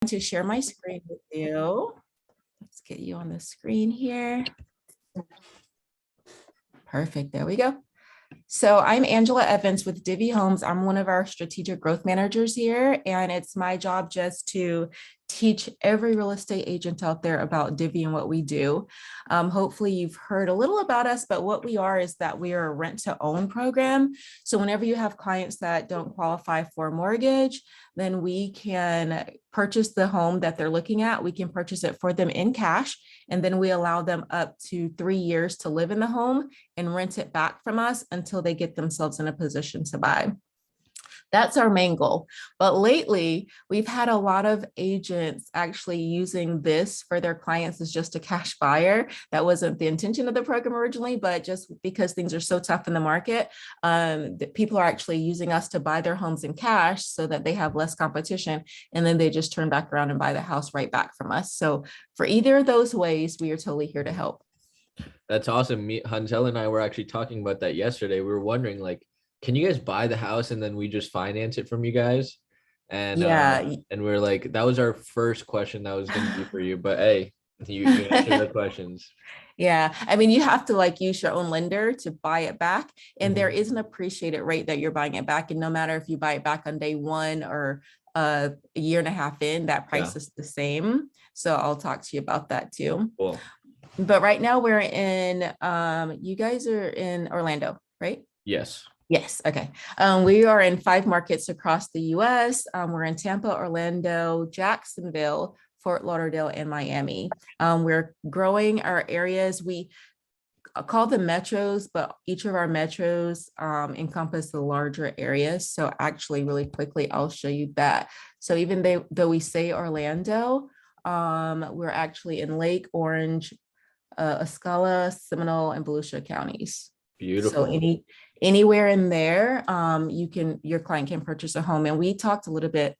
to share my screen with you. Let's get you on the screen here. Perfect, there we go. So I'm Angela Evans with DIVVY Homes. I'm one of our strategic growth managers here, and it's my job just to teach every real estate agent out there about DIVVY and what we do. Hopefully you've heard a little about us, but what we are is that we are a rent to own program. So whenever you have clients that don't qualify for a mortgage, then we can purchase the home that they're looking at. We can purchase it for them in cash, and then we allow them up to 3 years to live in the home and rent it back from us until they get themselves in a position to buy. That's our main goal. But lately, we've had a lot of agents actually using this for their clients as just a cash buyer. That wasn't the intention of the program originally, but just because things are so tough in the market, that people are actually using us to buy their homes in cash so that they have less competition. And then they just turn back around and buy the house right back from us. So for either of those ways, we are totally here to help. That's awesome. Hansel and I were actually talking about that yesterday. We were wondering, like, can you guys buy the house and then we just finance it from you guys? And and we're like, that was our first question that was going to be for you. But hey, you answered the questions. Yeah, I mean, you have to use your own lender to buy it back, and there is an appreciated rate that you're buying it back. And no matter if you buy it back on day one or a year and a half in, that price is the same. So I'll talk to you about that too. Cool. But right now we're in, you guys are in Orlando, right? Yes. Yes. Okay. We are in 5 markets across the US. We're in Tampa, Orlando, Jacksonville, Fort Lauderdale, and Miami. We're growing our areas. We call them metros, but each of our metros encompass the larger areas. So actually, really quickly, I'll show you that. So even though we say Orlando, we're actually in Lake, Orange, Escala, Seminole, and Volusia counties. Beautiful. So anywhere in there, your client can purchase a home. And we talked a little bit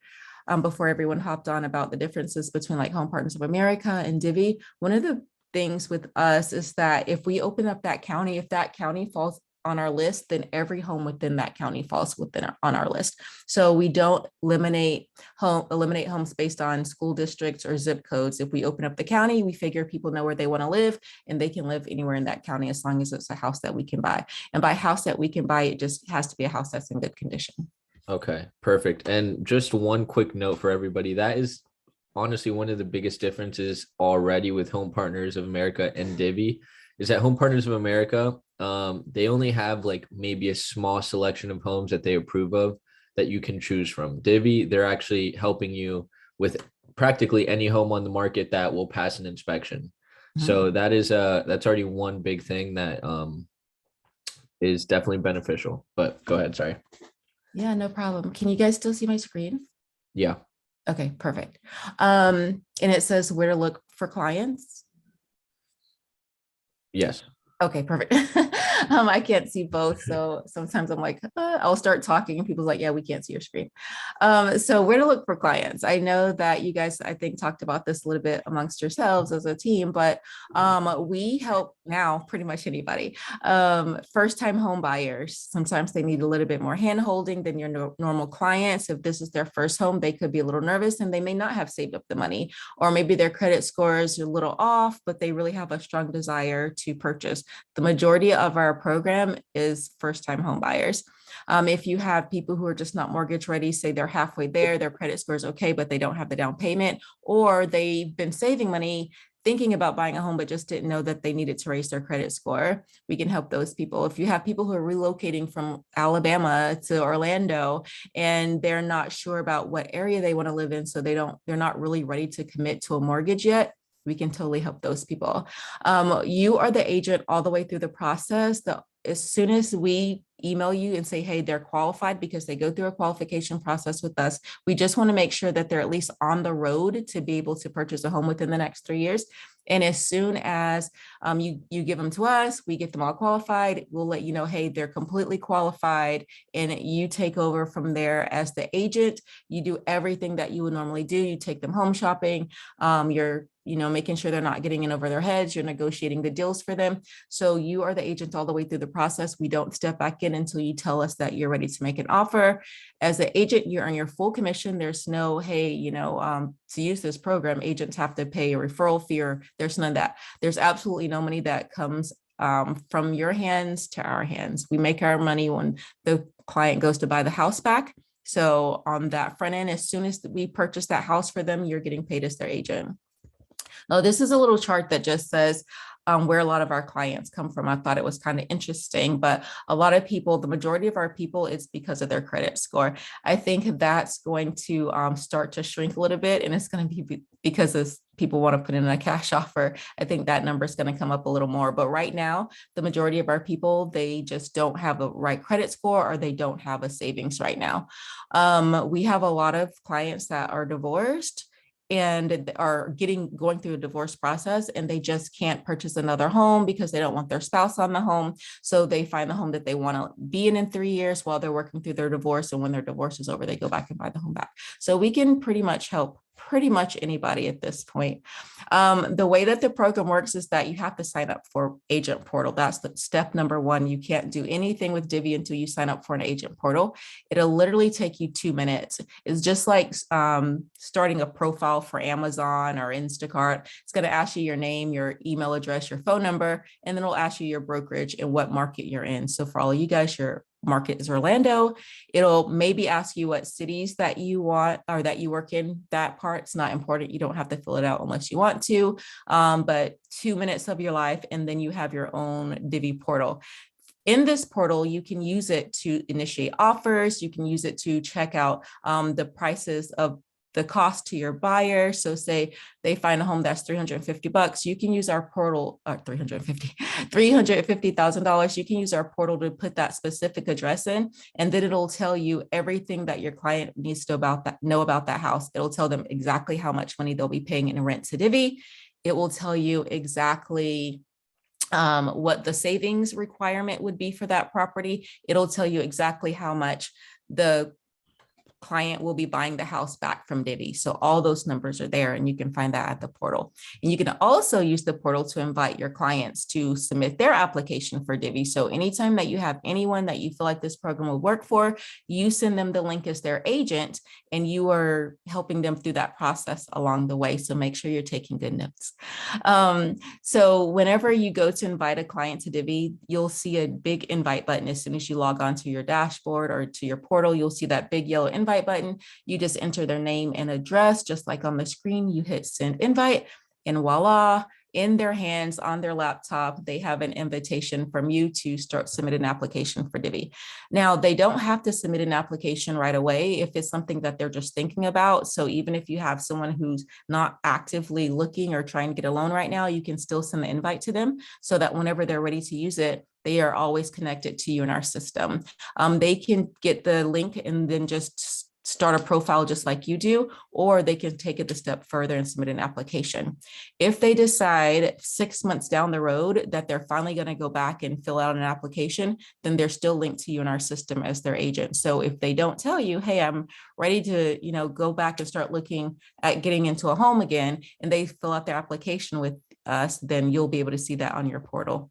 before everyone hopped on about the differences between like Home Partners of America and DIVVY. One of the things with us is that if we open up that county, if that county falls on our list, then every home within that county falls on our list. So we don't eliminate homes based on school districts or zip codes. If we open up the county, we figure people know where they want to live and they can live anywhere in that county as long as it's a house that we can buy. And by house that we can buy, it just has to be a house that's in good condition. Okay, perfect. And just one quick note for everybody, that is honestly one of the biggest differences already with Home Partners of America and DIVVY, is that Home Partners of America, they only have like maybe a small selection of homes that they approve of that you can choose from. DIVVY, they're actually helping you with practically any home on the market that will pass an inspection. So that's already one big thing that is definitely beneficial. But go ahead, sorry. Yeah, no problem. Can you guys still see my screen? Yeah. Okay, perfect. And it says where to look for clients. Yes. Okay, perfect. I can't see both. So sometimes I'm like, I'll start talking and people's like, yeah, we can't see your screen. So where to look for clients. I know that you guys, I think, talked about this a little bit amongst yourselves as a team, but we help now pretty much anybody. First-time home buyers, sometimes they need a little bit more hand-holding than your normal clients. If this is their first home, they could be a little nervous and they may not have saved up the money, or maybe their credit scores are a little off, but they really have a strong desire to purchase. The majority of our program is first-time home buyers. If you have people who are just not mortgage ready, say they're halfway there, their credit score is okay, but they don't have the down payment, or they've been saving money thinking about buying a home, but just didn't know that they needed to raise their credit score, we can help those people. If you have people who are relocating from Alabama to Orlando and they're not sure about what area they want to live in, so they're not really ready to commit to a mortgage yet, we can totally help those people. You are the agent all the way through the process. As soon as we email you and say, hey, they're qualified because they go through a qualification process with us, we just want to make sure that they're at least on the road to be able to purchase a home within the next 3 years. And as soon as you give them to us, we get them all qualified. We'll let you know, hey, they're completely qualified, and you take over from there as the agent. You do everything that you would normally do. You take them home shopping. You're making sure they're not getting in over their heads. You're negotiating the deals for them. So you are the agent all the way through the process. We don't step back in until you tell us that you're ready to make an offer. As an agent, you earn your full commission. There's no, hey, to use this program, agents have to pay a referral fee, or there's none of that. There's absolutely no money that comes from your hands to our hands. We make our money when the client goes to buy the house back. So on that front end, as soon as we purchase that house for them, you're getting paid as their agent. Now, this is a little chart that just says where a lot of our clients come from. I thought it was kind of interesting, but a lot of people, the majority of our people, it's because of their credit score. I think that's going to start to shrink a little bit, and it's going to be because as people want to put in a cash offer. I think that number is going to come up a little more. But right now, the majority of our people, they just don't have a right credit score, or they don't have a savings right now. We have a lot of clients that are divorced and are going through a divorce process, and they just can't purchase another home because they don't want their spouse on the home. So they find the home that they want to be in 3 years while they're working through their divorce. And when their divorce is over, they go back and buy the home back. So we can pretty much help pretty much anybody at this point. The way that the program works is that you have to sign up for agent portal. That's the step number one. You can't do anything with Divvy until you sign up for an agent portal. It'll literally take you 2 minutes. It's just like starting a profile for Amazon or Instacart. It's going to ask you your name, your email address, your phone number, and then it'll ask you your brokerage and what market you're in. So for all of you guys, your market is Orlando. It'll maybe ask you what cities that you want or that you work in. That part's not important. You don't have to fill it out unless you want to. But 2 minutes of your life, and then you have your own Divvy portal. In this portal, you can use it to initiate offers. You can use it to check out the prices of the cost to your buyer. So say they find a home that's $350, you can use our portal, $350,000. You can use our portal to put that specific address in, and then it'll tell you everything that your client needs to know about that house. It'll tell them exactly how much money they'll be paying in rent to Divvy. It will tell you exactly what the savings requirement would be for that property. It'll tell you exactly how much the client will be buying the house back from Divvy. So all those numbers are there, and you can find that at the portal. And you can also use the portal to invite your clients to submit their application for Divvy. So anytime that you have anyone that you feel like this program will work for, you send them the link as their agent, and you are helping them through that process along the way. So make sure you're taking good notes. So whenever you go to invite a client to Divvy, you'll see a big invite button. As soon as you log on to your dashboard or to your portal, you'll see that big yellow invite button. You just enter their name and address, just like on the screen. You hit send invite, and voila, in their hands, on their laptop, they have an invitation from you to start submit an application for Divvy. Now, they don't have to submit an application right away if it's something that they're just thinking about. So even if you have someone who's not actively looking or trying to get a loan right now, you can still send the invite to them so that whenever they're ready to use it, they are always connected to you in our system. They can get the link and then just start a profile just like you do, or they can take it a step further and submit an application. If they decide 6 months down the road that they're finally going to go back and fill out an application, then they're still linked to you in our system as their agent. So if they don't tell you, hey, I'm ready to, go back and start looking at getting into a home again, and they fill out their application with us, then you'll be able to see that on your portal.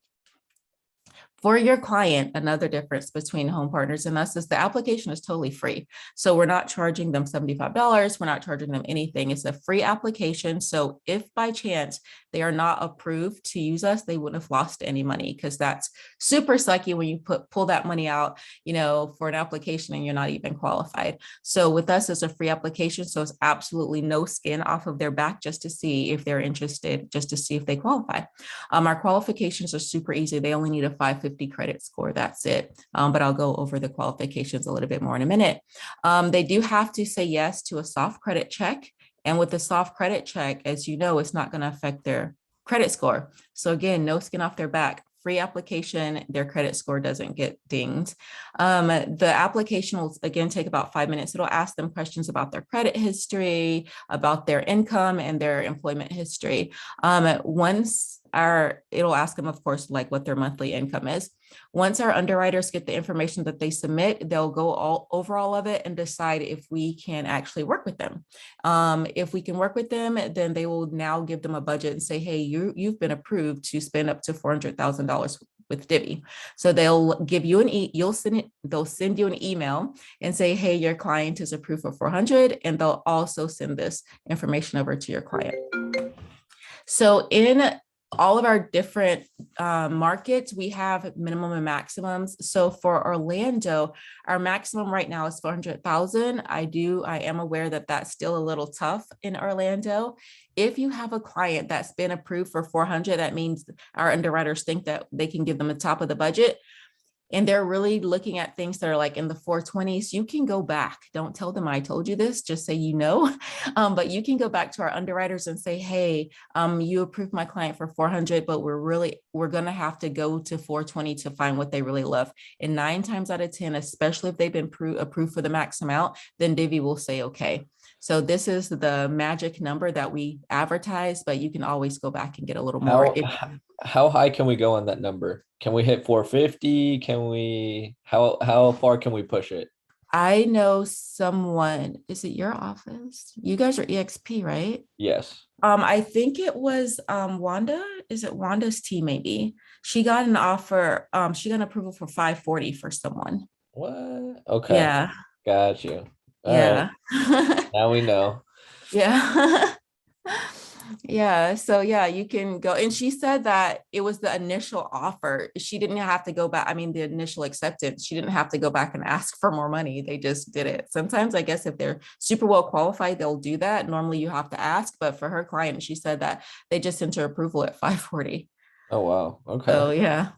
For your client, another difference between Home Partners and us is the application is totally free. So we're not charging them $75. We're not charging them anything. It's a free application. So if by chance they are not approved to use us, they wouldn't have lost any money, because that's super sucky when you pull that money out, for an application and you're not even qualified. So with us, it's a free application. So it's absolutely no skin off of their back, just to see if they're interested, just to see if they qualify. Our qualifications are super easy. They only need a 550 credit score. That's it. But I'll go over the qualifications a little bit more in a minute. They do have to say yes to a soft credit check. And with the soft credit check, as you know, it's not going to affect their credit score. So again, no skin off their back. Free application, their credit score doesn't get dinged. The application will, again, take about 5 minutes. It'll ask them questions about their credit history, about their income and their employment history. Once it'll ask them, of course, like what their monthly income is. Once our underwriters get the information that they submit, they'll go over all of it and decide if we can actually work with them. If we can work with them, then they will now give them a budget and say, hey, you've been approved to spend up to $400,000 with DIVVY. So they'll give you they'll send you an email and say, hey, your client is approved for 400, and they'll also send this information over to your client. So in all of our different markets, we have minimum and maximums. So for Orlando, our maximum right now is 400,000. I am aware that that's still a little tough in Orlando. If you have a client that's been approved for 400, that means our underwriters think that they can give them the top of the budget, and they're really looking at things that are like in the 420s, you can go back. Don't tell them I told you this, just say, but you can go back to our underwriters and say, hey, you approved my client for 400, but we're going to have to go to 420 to find what they really love. And 9 times out of 10, especially if they've been approved for the max amount, then DIVVY will say, okay. So this is the magic number that we advertise, but you can always go back and get a little more. How high can we go on that number? Can we hit 450? How far can we push it? I know someone, is it your office? You guys are EXP, right? Yes. I think it was Wanda. Is it Wanda's team maybe? She got an offer, she got an approval for 540 for someone. What? Okay. Yeah. Got you. All Yeah. right. Now we know. Yeah. Yeah. So yeah, you can go. And she said that it was the initial offer. She didn't have to go back. I mean, the initial acceptance, she didn't have to go back and ask for more money. They just did it. Sometimes I guess if they're super well qualified, they'll do that. Normally you have to ask, but for her client, she said that they just sent her approval at 540. Oh, wow. Okay. So yeah.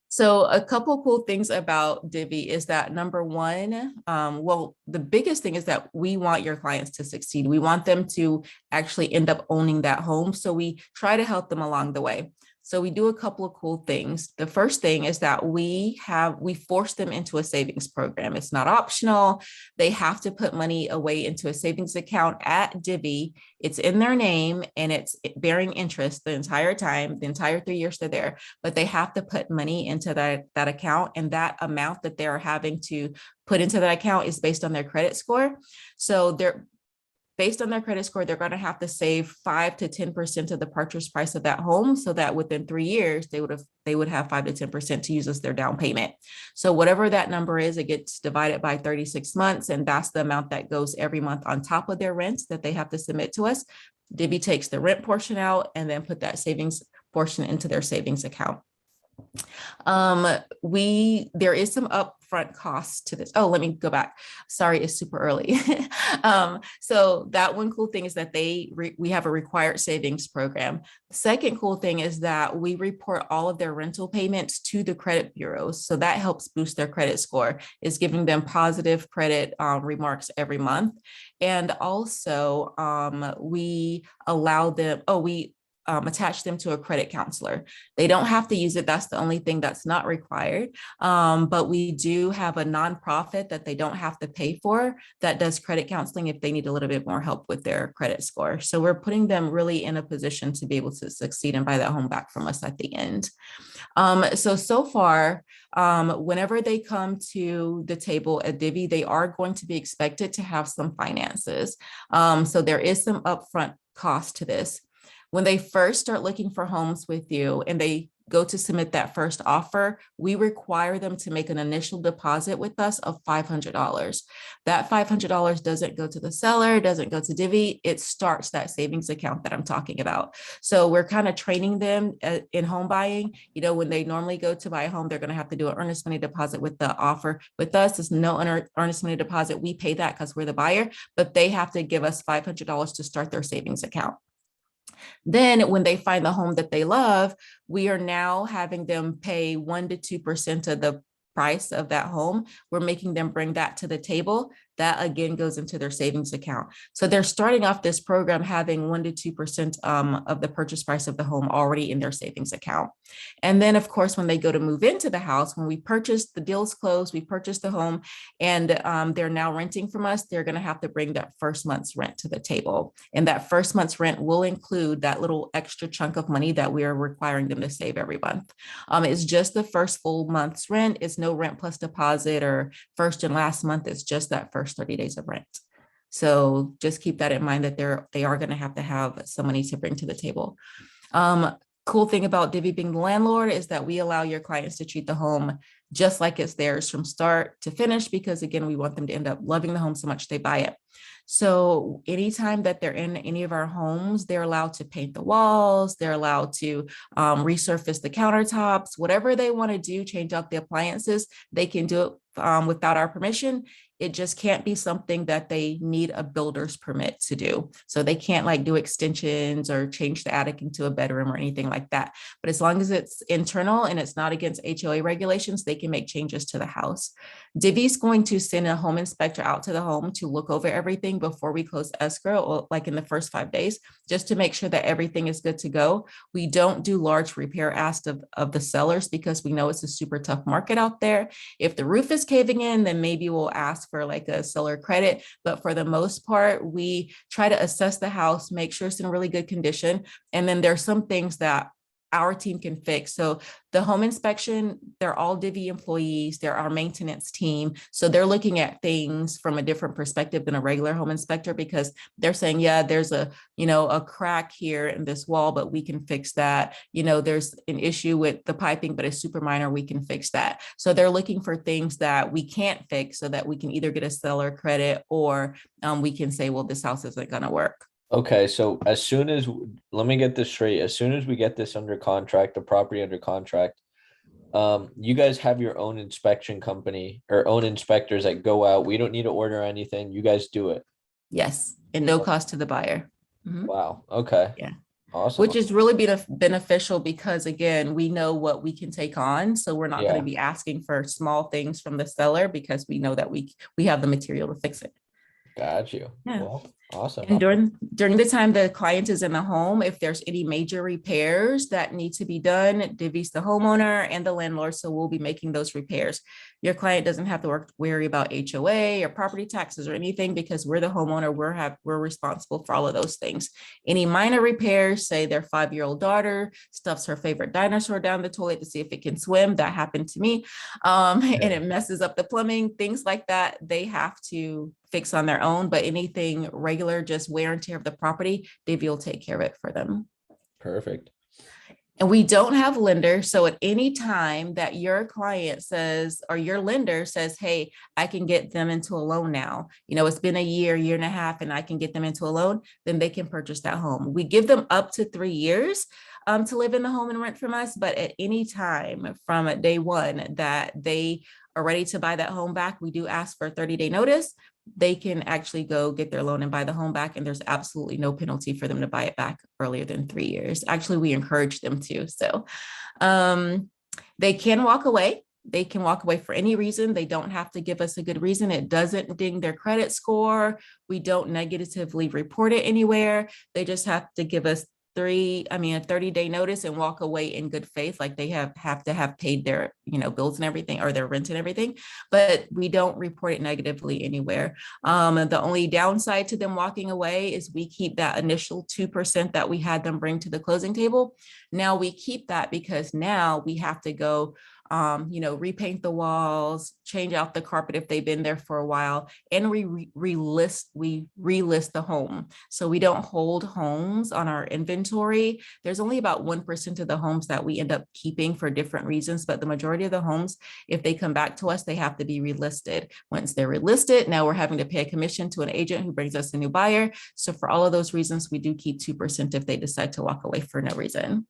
So a couple cool things about DIVVY is that number one, the biggest thing is that we want your clients to succeed. We want them to actually end up owning that home. So we try to help them along the way. So we do a couple of cool things. The first thing is that we force them into a savings program. It's not optional. They have to put money away into a savings account at DIVVY. It's in their name and it's bearing interest the entire time, the entire 3 years they're there, but they have to put money into that account, and that amount that they're having to put into that account is based on their credit score. So based on their credit score, they're going to have to save 5 to 10% of the purchase price of that home, so that within 3 years, they would have 5 to 10% to use as their down payment. So whatever that number is, it gets divided by 36 months, and that's the amount that goes every month on top of their rent that they have to submit to us. DIVVY takes the rent portion out and then put that savings portion into their savings account. There is some upfront costs to this. Oh, let me go back. Sorry, it's super early. So that one cool thing is that we have a required savings program. The second cool thing is that we report all of their rental payments to the credit bureaus. So that helps boost their credit score, is giving them positive credit remarks every month. And also we allow them, attach them to a credit counselor. They don't have to use it. That's the only thing that's not required. But we do have a nonprofit that they don't have to pay for that does credit counseling if they need a little bit more help with their credit score. So we're putting them really in a position to be able to succeed and buy that home back from us at the end. So far, whenever they come to the table at DIVVY, they are going to be expected to have some finances. So there is some upfront cost to this. When they first start looking for homes with you and they go to submit that first offer, we require them to make an initial deposit with us of $500. That $500 doesn't go to the seller, doesn't go to DIVVY. It starts that savings account that I'm talking about. So we're kind of training them in home buying. When they normally go to buy a home, they're going to have to do an earnest money deposit with the offer. With us, there's no earnest money deposit. We pay that because we're the buyer, but they have to give us $500 to start their savings account. Then when they find the home that they love, we are now having them pay 1 to 2% of the price of that home. We're making them bring that to the table. that again goes into their savings account. So they're starting off this program having 1 to 2% of the purchase price of the home already in their savings account. And then of course, when they go to move into the house, when we purchase, the deal's closed, we purchased the home, and they're now renting from us, they're going to have to bring that first month's rent to the table. And that first month's rent will include that little extra chunk of money that we are requiring them to save every month. It's just the first full month's rent. It's no rent plus deposit or first and last month. It's just that first 30 days of rent. So just keep that in mind, that they are going to have some money to bring to the table. Cool thing about DIVVY being the landlord is that we allow your clients to treat the home just like it's theirs from start to finish, because again, we want them to end up loving the home so much they buy it. So anytime that they're in any of our homes, they're allowed to paint the walls, they're allowed to resurface the countertops, whatever they want to do, change out the appliances, they can do it without our permission. It just can't be something that they need a builder's permit to do. So they can't like do extensions or change the attic into a bedroom or anything like that. But as long as it's internal and it's not against HOA regulations, they can make changes to the house. DIVVY is going to send a home inspector out to the home to look over everything before we close escrow, or like in the first 5 days, just to make sure that everything is good to go. We don't do large repair asks of the sellers because we know it's a super tough market out there. If the roof is caving in, then maybe we'll ask for like a seller credit. But for the most part, we try to assess the house, make sure it's in really good condition. And then there's some things that our team can fix. So the home inspection, they're all DIVVY employees. They're our maintenance team. So they're looking at things from a different perspective than a regular home inspector, because they're saying, yeah, there's a crack here in this wall, but we can fix that. There's an issue with the piping, but it's super minor. We can fix that. So they're looking for things that we can't fix so that we can either get a seller credit or we can say, well, this house isn't going to work. Okay, so let me get this straight. As soon as we get this under contract, the property under contract, you guys have your own inspection company or own inspectors that go out. We don't need to order anything. You guys do it. Yes, and no cost to the buyer. Mm-hmm. Wow. Okay. Yeah. Awesome. Which is really beneficial because again, we know what we can take on. So we're not going to be asking for small things from the seller because we know that we have the material to fix it. Got you. Yeah. Well, awesome. And during the time the client is in the home, if there's any major repairs that need to be done, DIVVY's the homeowner and the landlord, so we'll be making those repairs. Your client doesn't have to worry about HOA or property taxes or anything because we're the homeowner. We're responsible for all of those things. Any minor repairs, say their 5-year-old daughter stuffs her favorite dinosaur down the toilet to see if it can swim. That happened to me, and it messes up the plumbing. Things like that, they have to fix on their own, but anything regular, just wear and tear of the property, DIVVY will take care of it for them. Perfect. And we don't have lenders. So at any time that your client says, or your lender says, hey, I can get them into a loan now, it's been a year and a half, and I can get them into a loan, then they can purchase that home. We give them up to 3 years to live in the home and rent from us. But at any time from day one that they are ready to buy that home back, we do ask for a 30-day notice. They can actually go get their loan and buy the home back. And there's absolutely no penalty for them to buy it back earlier than 3 years. Actually, we encourage them to. So they can walk away. They can walk away for any reason. They don't have to give us a good reason. It doesn't ding their credit score. We don't negatively report it anywhere. They just have to give us a 30-day notice and walk away in good faith, like they have to have paid their bills and everything, or their rent and everything. But we don't report it negatively anywhere. The only downside to them walking away is we keep that initial 2% that we had them bring to the closing table. Now we keep that because now we have to go repaint the walls, change out the carpet if they've been there for a while, and we relist the home. So we don't hold homes on our inventory. There's only about 1% of the homes that we end up keeping for different reasons, but the majority of the homes, if they come back to us, they have to be relisted. Once they're relisted, now we're having to pay a commission to an agent who brings us a new buyer. So for all of those reasons, we do keep 2% if they decide to walk away for no reason.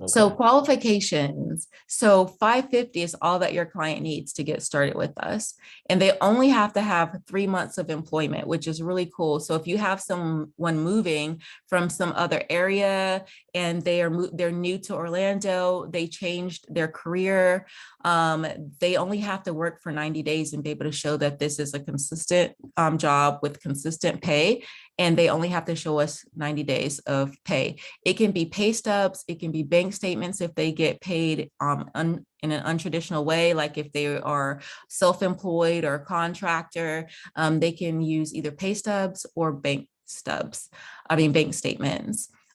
So Okay. qualifications. So 550 is all that your client needs to get started with us. And they only have to have 3 months of employment, which is really cool. So if you have someone moving from some other area and they're new to Orlando, they changed their career, they only have to work for 90 days and be able to show that this is a consistent job with consistent pay. And they only have to show us 90 days of pay. It can be pay stubs, it can be bank statements if they get paid in an untraditional way, like if they are self-employed or contractor, they can use either pay stubs or bank statements.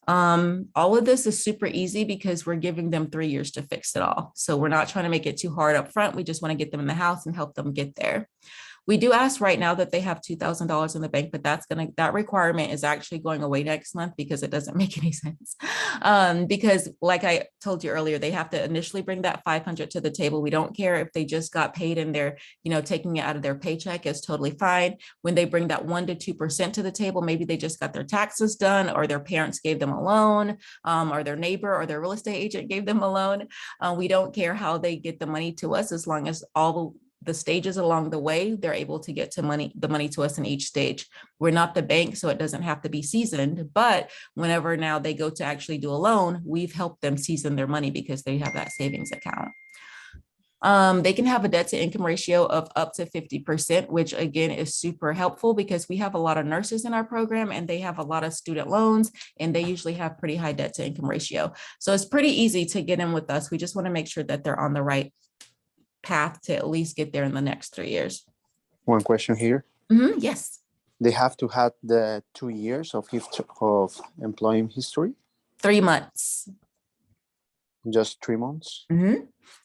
All of this is super easy because we're giving them 3 years to fix it all. So we're not trying to make it too hard up front. We just want to get them in the house and help them get there. We do ask right now that they have $2,000 in the bank, but that requirement is actually going away next month because it doesn't make any sense. Because like I told you earlier, they have to initially bring that 500 to the table. We don't care if they just got paid and they're, taking it out of their paycheck is totally fine. When they bring that 1 to 2% to the table, maybe they just got their taxes done or their parents gave them a loan, or their neighbor or their real estate agent gave them a loan. We don't care how they get the money to us as long as all the stages along the way, they're able to get the money to us in each stage. We're not the bank, so it doesn't have to be seasoned, but whenever now they go to actually do a loan, we've helped them season their money because they have that savings account. They can have a debt to income ratio of up to 50%, which again is super helpful because we have a lot of nurses in our program and they have a lot of student loans and they usually have pretty high debt to income ratio. So it's pretty easy to get in with us. We just want to make sure that they're on the right path to at least get there in the next 3 years. One question here. Yes. They have to have the 2 years of employment history? 3 months. Just 3 months?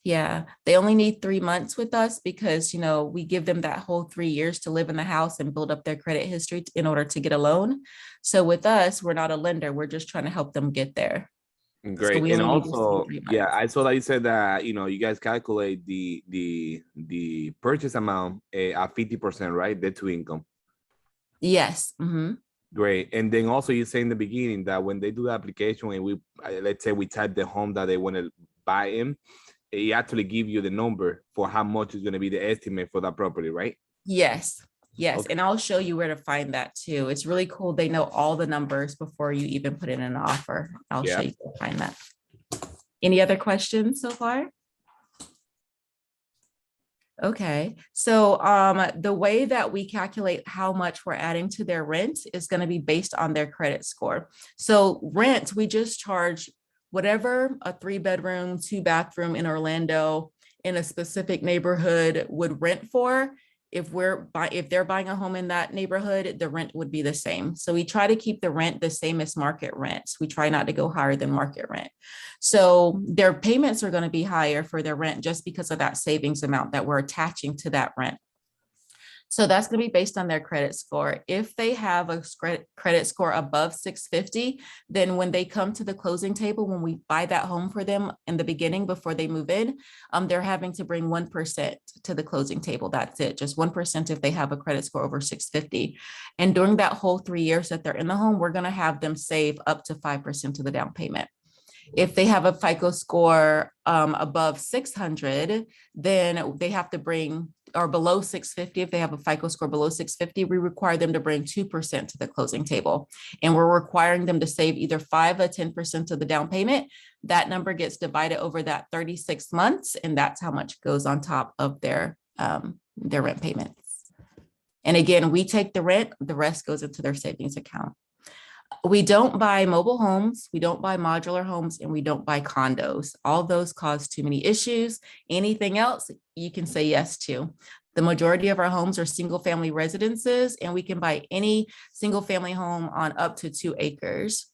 Yeah, they only need 3 months with us because, we give them that whole 3 years to live in the house and build up their credit history in order to get a loan. So with us, we're not a lender. We're just trying to help them get there. Great. So and also, yeah, I saw that you said that, you guys calculate the purchase amount at 50%, right? Debt to income. Yes. Great. And then also you say in the beginning that when they do the application and let's say we type the home that they want to buy in, it actually give you the number for how much is going to be the estimate for that property, right? Yes. Yes. Okay. And I'll show you where to find that too. It's really cool. They know all the numbers before you even put in an offer. I'll show you where to find that. Any other questions so far? Okay. So the way that we calculate how much we're adding to their rent is going to be based on their credit score. So rent, we just charge whatever a 3-bedroom, 2-bathroom in Orlando in a specific neighborhood would rent for. If they're buying a home in that neighborhood, the rent would be the same. So we try to keep the rent the same as market rents. We try not to go higher than market rent. So their payments are going to be higher for their rent just because of that savings amount that we're attaching to that rent. So that's going to be based on their credit score. If they have a credit score above 650, then when they come to the closing table, when we buy that home for them in the beginning before they move in, they're having to bring 1% to the closing table. That's it, just 1% if they have a credit score over 650. And during that whole 3 years that they're in the home, we're going to have them save up to 5% of the down payment. If they have a FICO score above 600, then they have to bring, or below 650, if they have a FICO score below 650, we require them to bring 2% to the closing table. And we're requiring them to save either 5 or 10% of the down payment. That number gets divided over that 36 months, and that's how much goes on top of their rent payments. And again, we take the rent, the rest goes into their savings account. We don't buy mobile homes, we don't buy modular homes, and we don't buy condos. All those cause too many issues. Anything else you can say yes to. The majority of our homes are single family residences, and we can buy any single family home on up to 2 acres.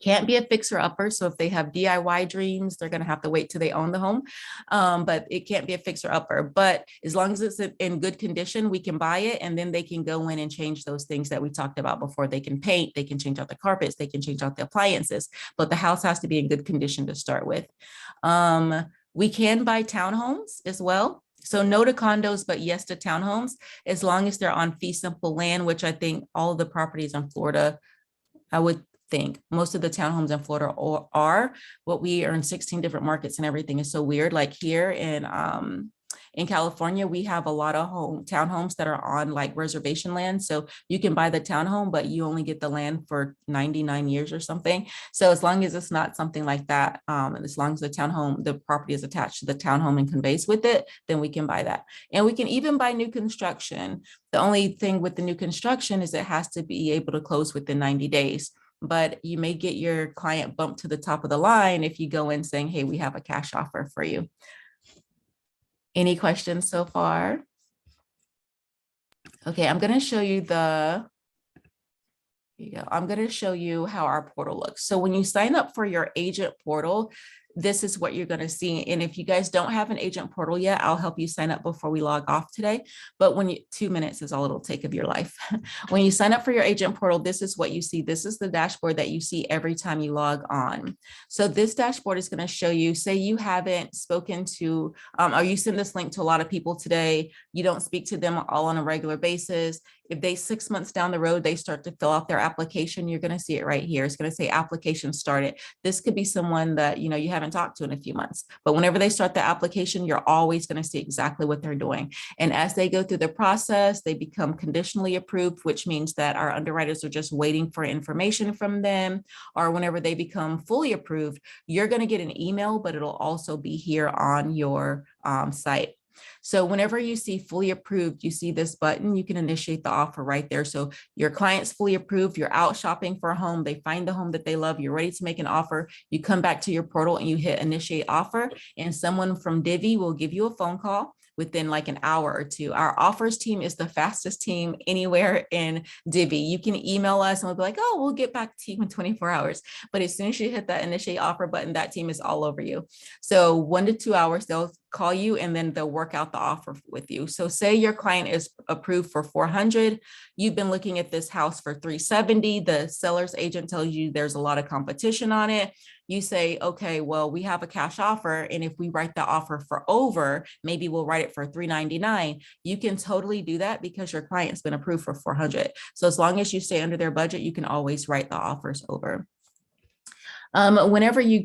Can't be a fixer upper. So if they have DIY dreams, they're going to have to wait till they own the home. But it can't be a fixer upper. But as long as it's in good condition, we can buy it. And then they can go in and change those things that we talked about before. They can paint, they can change out the carpets, they can change out the appliances. But the house has to be in good condition to start with. We can buy townhomes as well. So no to condos, but yes to townhomes, as long as they're on fee simple land, which I think all of the properties in Florida, think. Most of the townhomes in Florida are, but we are in 16 different markets and everything is so weird. Like here in California, we have a lot of townhomes that are on like reservation land. So you can buy the townhome, but you only get the land for 99 years or something. So as long as it's not something like that, and as long as the townhome, the property is attached to the townhome and conveys with it, then we can buy that. And we can even buy new construction. The only thing with the new construction is it has to be able to close within 90 days. But you may get your client bumped to the top of the line if you go in saying, hey, we have a cash offer for you. Any questions so far? Okay, I'm going to show you I'm going to show you how our portal looks. So when you sign up for your agent portal, this is what you're going to see. And if you guys don't have an agent portal yet, I'll help you sign up before we log off today. But 2 minutes is all it'll take of your life. When you sign up for your agent portal, this is what you see. This is the dashboard that you see every time you log on. So this dashboard is going to show you, say you haven't spoken to, or you send this link to a lot of people today, you don't speak to them all on a regular basis. If they 6 months down the road, they start to fill out their application, you're going to see it right here. It's going to say application started. This could be someone that, you haven't talked to in a few months, but whenever they start the application, you're always going to see exactly what they're doing. And as they go through the process, they become conditionally approved, which means that our underwriters are just waiting for information from them. Or whenever they become fully approved, you're going to get an email, but it'll also be here on your site. So whenever you see fully approved, you see this button, you can initiate the offer right there. So your client's fully approved, you're out shopping for a home, they find the home that they love, you're ready to make an offer, you come back to your portal and you hit initiate offer, and someone from DIVVY will give you a phone call within like an hour or two. Our offers team is the fastest team anywhere in DIVVY. You can email us and we'll be like, oh, we'll get back to you in 24 hours. But as soon as you hit that initiate offer button, that team is all over you. So 1 to 2 hours, they'll call you and then they'll work out the offer with you. So say your client is approved for 400, you've been looking at this house for 370, the seller's agent tells you there's a lot of competition on it. You say, okay, well, we have a cash offer. And if we write the offer for over, maybe we'll write it for 399. You can totally do that because your client's been approved for 400. So as long as you stay under their budget, you can always write the offers over. Whenever you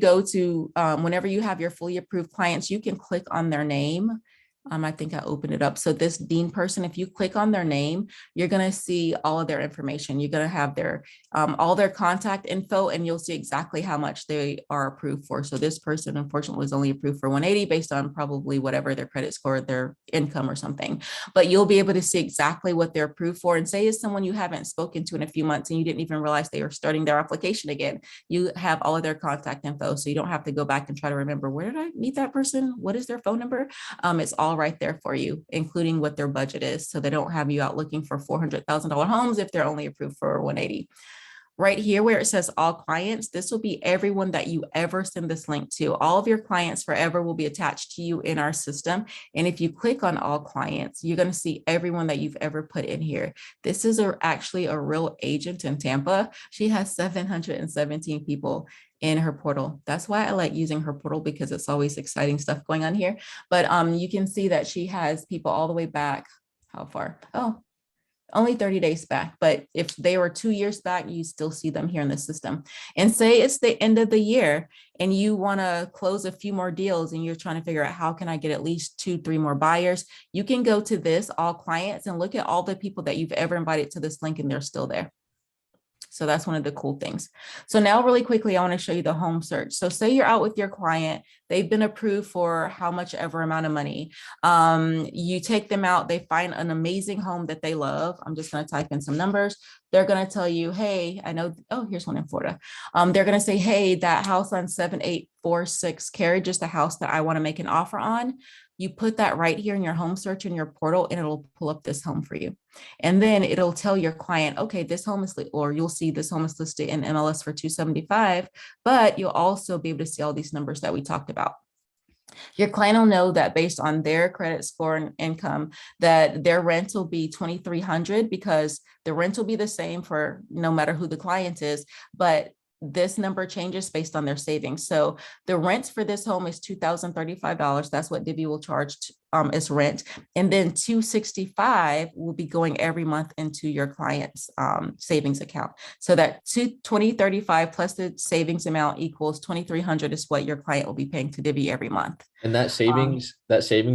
whenever you have your fully approved clients, you can click on their name. I think I opened it up. So this Dean person, if you click on their name, you're going to see all of their information. You're going to have their all their contact info, and you'll see exactly how much they are approved for. So this person, unfortunately, was only approved for 180 based on probably whatever their credit score, their income or something. But you'll be able to see exactly what they're approved for. And say it's someone you haven't spoken to in a few months and you didn't even realize they were starting their application again. You have all of their contact info. So you don't have to go back and try to remember, where did I meet that person? What is their phone number? It's all right there for you, including what their budget is. So they don't have you out looking for $400,000 homes if they're only approved for 180. Right here where it says all clients, this will be everyone that you ever send this link to. All of your clients forever will be attached to you in our system. And if you click on all clients, you're going to see everyone that you've ever put in here. This is actually a real agent in Tampa. She has 717 people in her portal. That's why I like using her portal, because it's always exciting stuff going on here. But you can see that she has people all the way back. How far? Oh, only 30 days back. But if they were 2 years back, you still see them here in the system. And say it's the end of the year and you want to close a few more deals and you're trying to figure out how can I get at least 2-3 more buyers, you can go to this all clients and look at all the people that you've ever invited to this link and they're still there. So that's one of the cool things. So now really quickly, I want to show you the home search. So say you're out with your client, they've been approved for how much ever amount of money. You take them out, they find an amazing home that they love. I'm just going to type in some numbers. They're going to tell you, hey, I know, oh, here's one in Florida. They're going to say, hey, that house on 7846 Carriage is the house that I want to make an offer on. You put that right here in your home search in your portal and it'll pull up this home for you. And then it'll tell your client, okay, this home is, or you'll see this home is listed in MLS for 275, but you'll also be able to see all these numbers that we talked about. Your client will know that based on their credit score and income, that their rent will be $2,300 because the rent will be the same for no matter who the client is, but this number changes based on their savings. So the rent for this home is $2,035. That's what Divvy will charge as rent. And then $265 will be going every month into your client's savings account. So that $2035 plus the savings amount equals $2,300 is what your client will be paying to Divvy every month. And that savings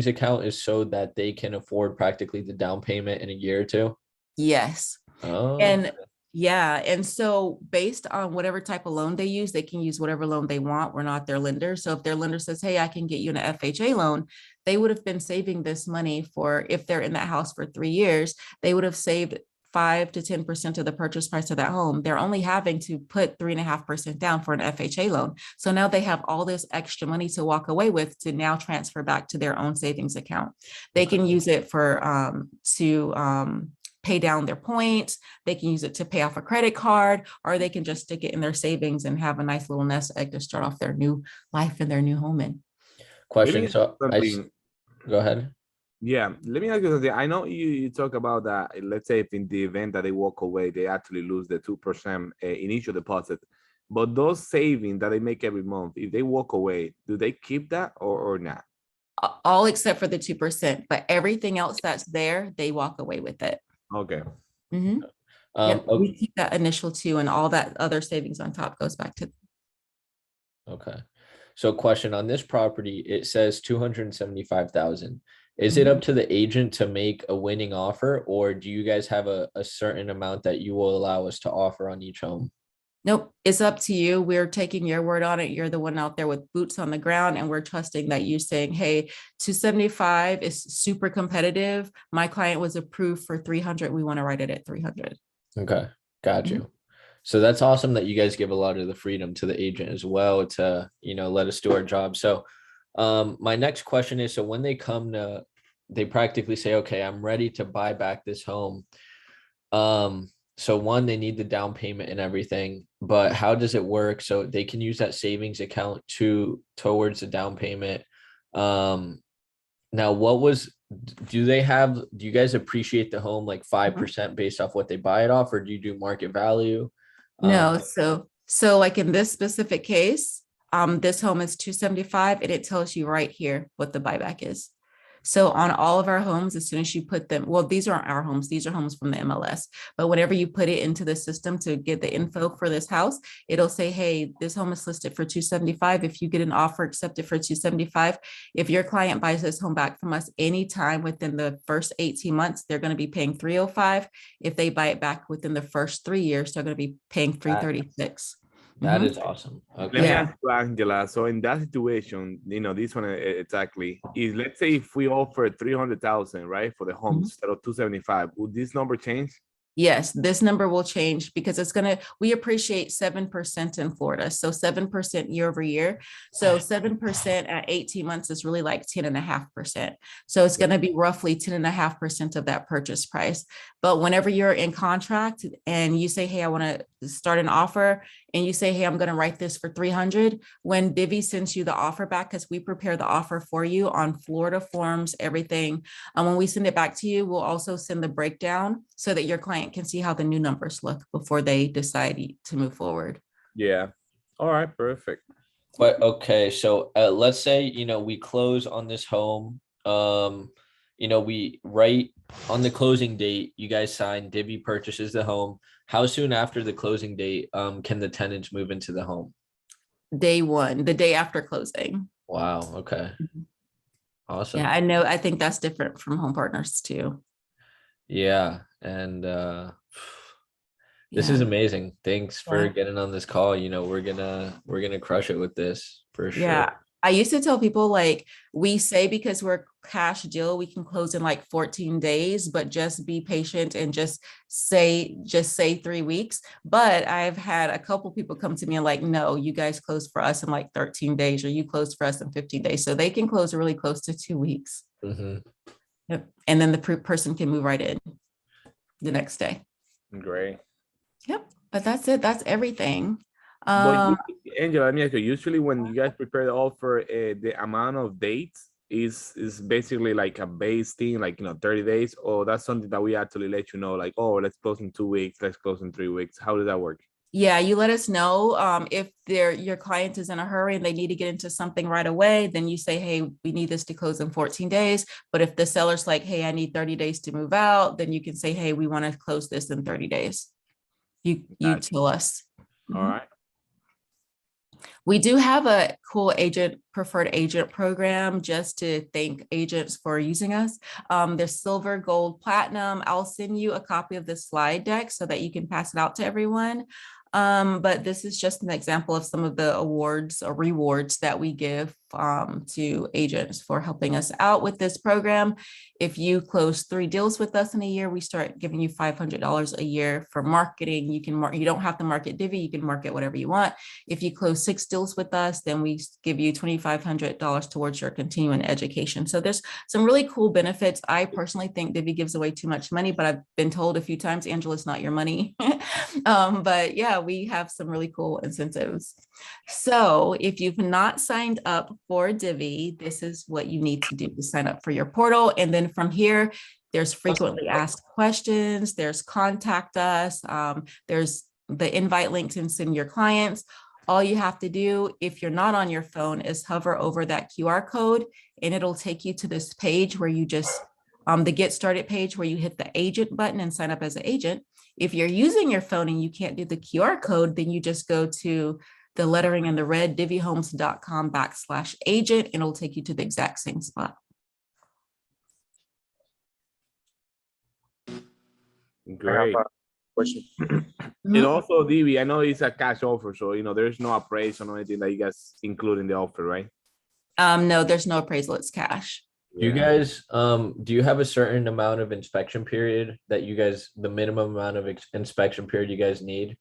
account is so that they can afford practically the down payment in a year or two. Yes. Oh, And yeah. And so based on whatever type of loan they use, they can use whatever loan they want. We're not their lender. So if their lender says, hey, I can get you an FHA loan, they would have been saving this money for, if they're in that house for 3 years, they would have saved 5 to 10% of the purchase price of that home. They're only having to put 3.5% down for an FHA loan. So now they have all this extra money to walk away with to now transfer back to their own savings account. They can use it for pay down their points. They can use it to pay off a credit card, or they can just stick it in their savings and have a nice little nest egg to start off their new life in their new home in. question. So go ahead. Yeah, let me ask you something. I know you talk about that. Let's say if in the event that they walk away, they actually lose the 2% initial deposit. But those savings that they make every month, if they walk away, do they keep that or not? All except for the 2%, but everything else that's there, they walk away with it. Okay. Mm-hmm. We keep that initial 2, and all that other savings on top goes back to. Okay. So question on this property, it says 275,000. Is it up to the agent to make a winning offer, or do you guys have a certain amount that you will allow us to offer on each home? Nope, it's up to you. We're taking your word on it. You're the one out there with boots on the ground, and we're trusting that you saying, hey, 275 is super competitive. My client was approved for 300. We want to write it at 300. Okay, got you. So that's awesome that you guys give a lot of the freedom to the agent as well to, let us do our job. So my next question is, so when they come to, they practically say, okay, I'm ready to buy back this home. So one, they need the down payment and everything, but how does it work? So they can use that savings account towards the down payment. Now, do you guys appreciate the home like 5% based off what they buy it off, or do you do market value? No. So like in this specific case, this home is 275, and it tells you right here what the buyback is. So on all of our homes, as soon as you put them, well, these aren't our homes, these are homes from the MLS, but whenever you put it into the system to get the info for this house, it'll say, hey, this home is listed for 275. If you get an offer accepted for 275, if your client buys this home back from us anytime within the first 18 months, they're going to be paying 305. If they buy it back within the first 3 years, they're going to be paying 336. That is awesome. Okay. Let me ask you, Angela. So in that situation, this one exactly is, let's say if we offer 300,000, right, for the home instead of 275, would this number change? Yes, this number will change because we appreciate 7% in Florida. So 7% year over year. So 7% at 18 months is really like 10.5%. So it's going to be roughly 10.5% of that purchase price. But whenever you're in contract and you say, hey, I want to start an offer, and you say, hey, I'm going to write this for 300, when Divvy sends you the offer back, because we prepare the offer for you on Florida forms, everything. And when we send it back to you, we'll also send the breakdown so that your client can see how the new numbers look before they decide to move forward. Yeah. All right. Perfect. But okay. So let's say, we close on this home. We write on the closing date, you guys sign, Divvy purchases the home. How soon after the closing date can the tenants move into the home? Day 1, the day after closing. Wow. Okay. Awesome. Yeah, I know. I think that's different from home partners too. Yeah. And this is amazing. Thanks for getting on this call. We're gonna crush it with this for sure. Yeah. I used to tell people, like, we say because we're cash deal, we can close in like 14 days, but just be patient and just say 3 weeks. But I've had a couple people come to me and like, no, you guys close for us in like 13 days, or you close for us in 15 days. So they can close really close to 2 weeks. Yep. And then the person can move right in the next day. Great. Yep. But that's it. That's everything. Angela, let me ask you, usually when you guys prepare the offer, the amount of dates is basically like a base thing, like 30 days, or that's something that we actually let you know, like, oh, let's close in 2 weeks, let's close in 3 weeks. How does that work? Yeah, you let us know if your client is in a hurry and they need to get into something right away, then you say, hey, we need this to close in 14 days. But if the seller's like, hey, I need 30 days to move out, then you can say, hey, we want to close this in 30 days. You Gotcha. tell us. All right. We do have a cool preferred agent program just to thank agents for using us. There's silver, gold, platinum. I'll send you a copy of the slide deck so that you can pass it out to everyone. But this is just an example of some of the awards or rewards that we give to agents for helping us out with this program. If you close 3 deals with us in a year, we start giving you $500 a year for marketing. You don't have to market Divvy, you can market whatever you want. If you close 6 deals with us, then we give you $2,500 towards your continuing education. So there's some really cool benefits. I personally think Divvy gives away too much money, but I've been told a few times, Angela, it's not your money. But yeah, we have some really cool incentives. So if you've not signed up for Divvy, this is what you need to do to sign up for your portal. And then from here, there's frequently asked questions, there's contact us, there's the invite link to send your clients. All you have to do, if you're not on your phone, is hover over that QR code and it'll take you to this page where you just, the get started page where you hit the agent button and sign up as an agent. If you're using your phone and you can't do the QR code, then you just go to the lettering in the red, divvyhomes.com/agent, and it'll take you to the exact same spot. Great. Question. And also, Divvy, I know it's a cash offer, so there's no appraisal or anything that you guys include in the offer, right? No, there's no appraisal, it's cash. You guys, do you have a certain amount of inspection period that the minimum amount of inspection period you guys need?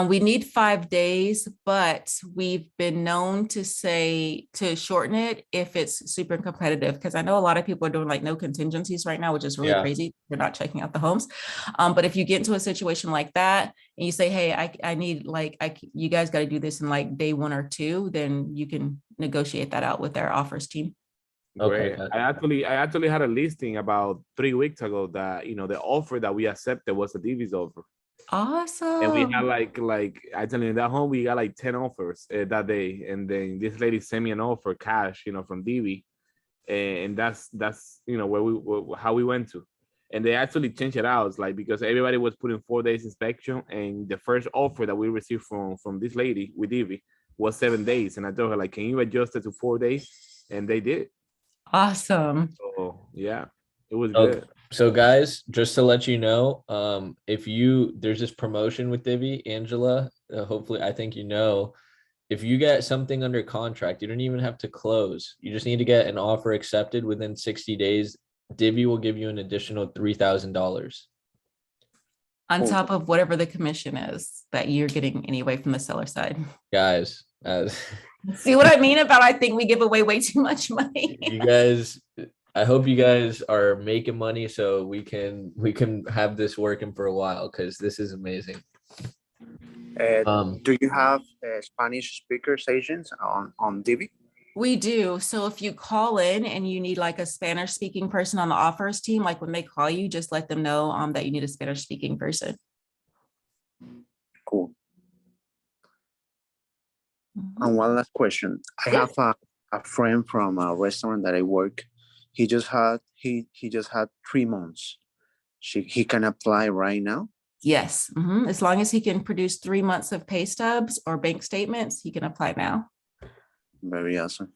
We need 5 days, but we've been known to shorten it if it's super competitive. Because I know a lot of people are doing like no contingencies right now, which is really crazy. They're not checking out the homes. But if you get into a situation like that and you say, hey, I need you guys got to do this in like day 1 or 2, then you can negotiate that out with our offers team. Great. Okay. I actually had a listing about 3 weeks ago that the offer that we accepted was a Divvy's offer. Awesome. And we had like actually in that home we got like 10 offers that day, and then this lady sent me an offer cash, from Divvy, and that's how we went to, and they actually changed it out. It's like because everybody was putting 4 days inspection, and the first offer that we received from this lady with Divvy was 7 days, and I told her like, can you adjust it to 4 days? And they did. Awesome. So yeah, it was good. So guys, just to let you know, there's this promotion with Divvy, Angela, hopefully, I think if you get something under contract, you don't even have to close. You just need to get an offer accepted within 60 days. Divvy will give you an additional $3,000. On top of whatever the commission is that you're getting anyway from the seller side. Guys, see what I mean about I think we give away way too much money. You guys, I hope you guys are making money so we can have this working for a while, because this is amazing. Do you have Spanish speakers agents on Divvy? We do. So if you call in and you need like a Spanish speaking person on the offers team, like when they call you, just let them know that you need a Spanish speaking person. Cool. And one last question. I have a friend from a restaurant that I work. He just had 3 months. He can apply right now? Yes. As long as he can produce 3 months of pay stubs or bank statements, he can apply now. Very awesome.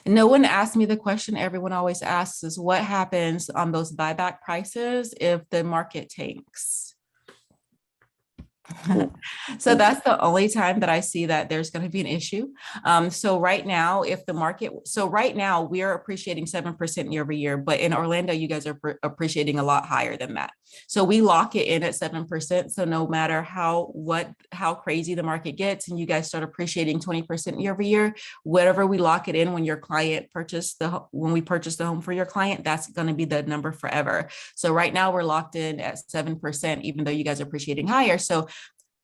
No one asked me the question everyone always asks is what happens on those buyback prices if the market tanks? Cool. So that's the only time that I see that there's going to be an issue. So right now, right now we are appreciating 7% year over year, but in Orlando, you guys are appreciating a lot higher than that. So we lock it in at 7%. So no matter how crazy the market gets and you guys start appreciating 20% year over year, whatever we lock it in when we purchase the home for your client, that's going to be the number forever. So right now we're locked in at 7%, even though you guys are appreciating higher. So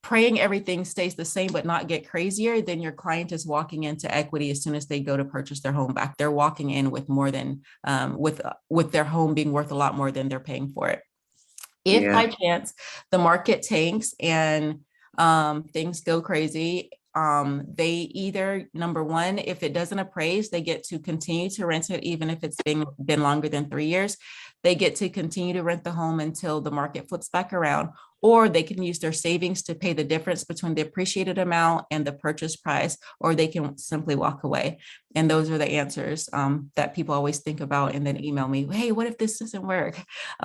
praying everything stays the same but not get crazier, then your client is walking into equity as soon as they go to purchase their home back. They're walking in with more than with their home being worth a lot more than they're paying for it. If by chance the market tanks and Things go crazy. They either, number one, if it doesn't appraise, they get to continue to rent it, even if it's been longer than 3 years. They get to continue to rent the home until the market flips back around, or they can use their savings to pay the difference between the appreciated amount and the purchase price, or they can simply walk away. And those are the answers that people always think about and then email me, hey, what if this doesn't work?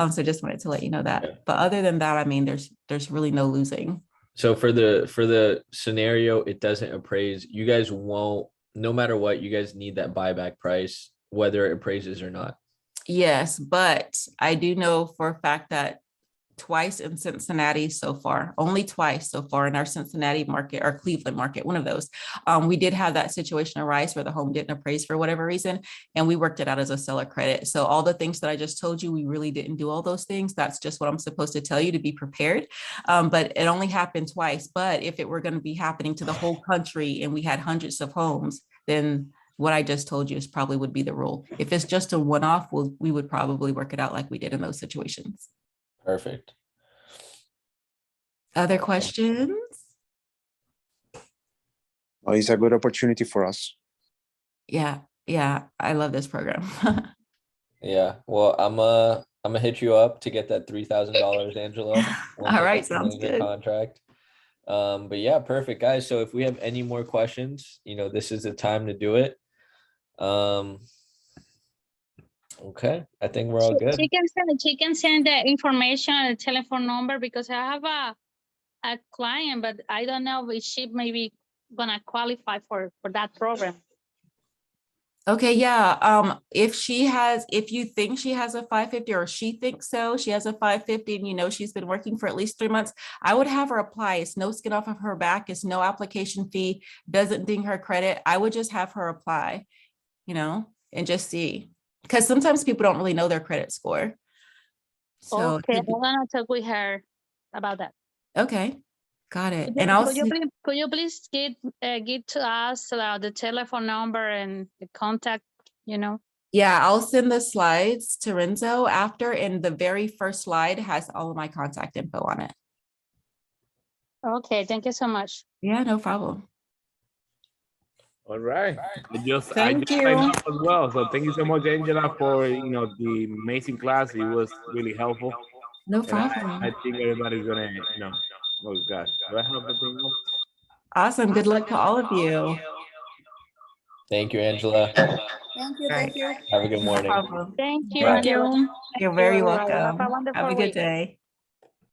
So just wanted to let you know that. But other than that, I mean, there's really no losing. So for the scenario, it doesn't appraise. You guys won't, no matter what, you guys need that buyback price, whether it appraises or not. Yes, but I do know for a fact that twice in Cincinnati so far, only twice so far in our Cincinnati market or Cleveland market, one of those, we did have that situation arise where the home didn't appraise for whatever reason, and we worked it out as a seller credit. So all the things that I just told you, we really didn't do all those things. That's just what I'm supposed to tell you to be prepared. But it only happened twice. But if it were going to be happening to the whole country and we had hundreds of homes, then what I just told you is probably would be the rule. If it's just a one-off, we would probably work it out like we did in those situations. Perfect. Other questions? Well, it's a good opportunity for us. Yeah, I love this program. Yeah. Well, I'm gonna hit you up to get that $3,000, Angela. All right, sounds good. Contract. But yeah, perfect, guys. So if we have any more questions, this is the time to do it. Okay, I think we're all good. She can send the information and the telephone number, because I have a client, but I don't know if she maybe gonna qualify for that program. Okay, yeah. If you think she has a 550, or she thinks so, she has a 550, and she's been working for at least 3 months, I would have her apply. It's no skin off of her back. It's no application fee, doesn't ding her credit. I would just have her apply, and just see. Because sometimes people don't really know their credit score. So okay, I'm gonna talk with her about that. Okay, got it. Could And could you please give to us the telephone number and the contact? Yeah, I'll send the slides to Renzo after, and the very first slide has all of my contact info on it. Okay, thank you so much. Yeah, no problem. All right. I just Thank you. signed up as well. So thank you so much, Angela, for the amazing class. It was really helpful. No And problem. I think everybody's gonna, oh gosh, do I have the thing on? Awesome. Good luck to all of you. Thank you, Angela. Thank you. Have a good morning. No problem. Thank you. Thank you. You're very everybody. welcome. Have a wonderful Have a good week. day.